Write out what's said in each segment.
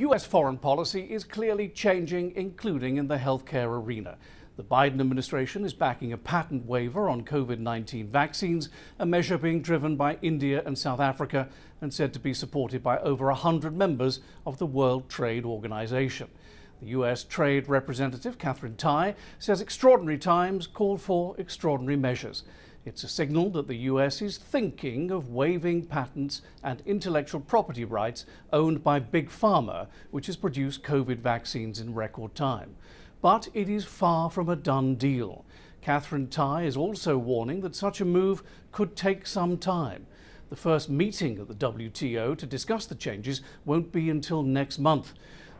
US foreign policy is clearly changing, including in the healthcare arena. The Biden administration is backing a patent waiver on COVID-19 vaccines, a measure being driven by India and South Africa and said to be supported by over 100 members of the World Trade Organization. The US Trade Representative Katherine Tai says extraordinary times call for extraordinary measures. It's a signal that the US is thinking of waiving patents and intellectual property rights owned by Big Pharma, which has produced COVID vaccines in record time. But it is far from a done deal. Katherine Tai is also warning that such a move could take some time. The first meeting at the WTO to discuss the changes won't be until next month.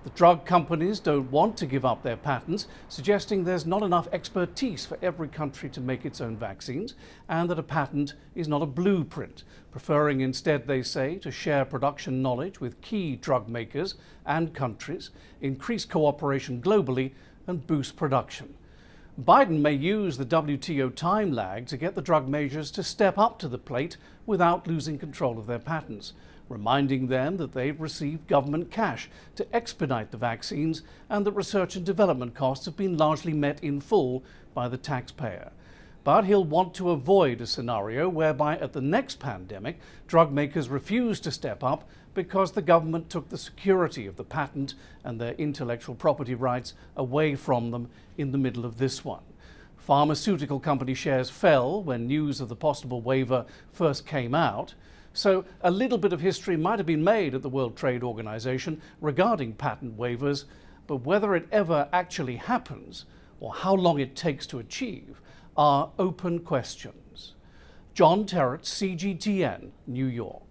The drug companies don't want to give up their patents, suggesting there's not enough expertise for every country to make its own vaccines, and that a patent is not a blueprint, preferring instead, they say, to share production knowledge with key drug makers and countries, increase cooperation globally, and boost production. Biden may use the WTO time lag to get the drug majors to step up to the plate without losing control of their patents, reminding them that they've received government cash to expedite the vaccines and that research and development costs have been largely met in full by the taxpayer. But he'll want to avoid a scenario whereby at the next pandemic, drug makers refuse to step up because the government took the security of the patent and their intellectual property rights away from them in the middle of this one. Pharmaceutical company shares fell when news of the possible waiver first came out. So a little bit of history might have been made at the World Trade Organization regarding patent waivers, but whether it ever actually happens or how long it takes to achieve are open questions. Terrett, CGTN, New York.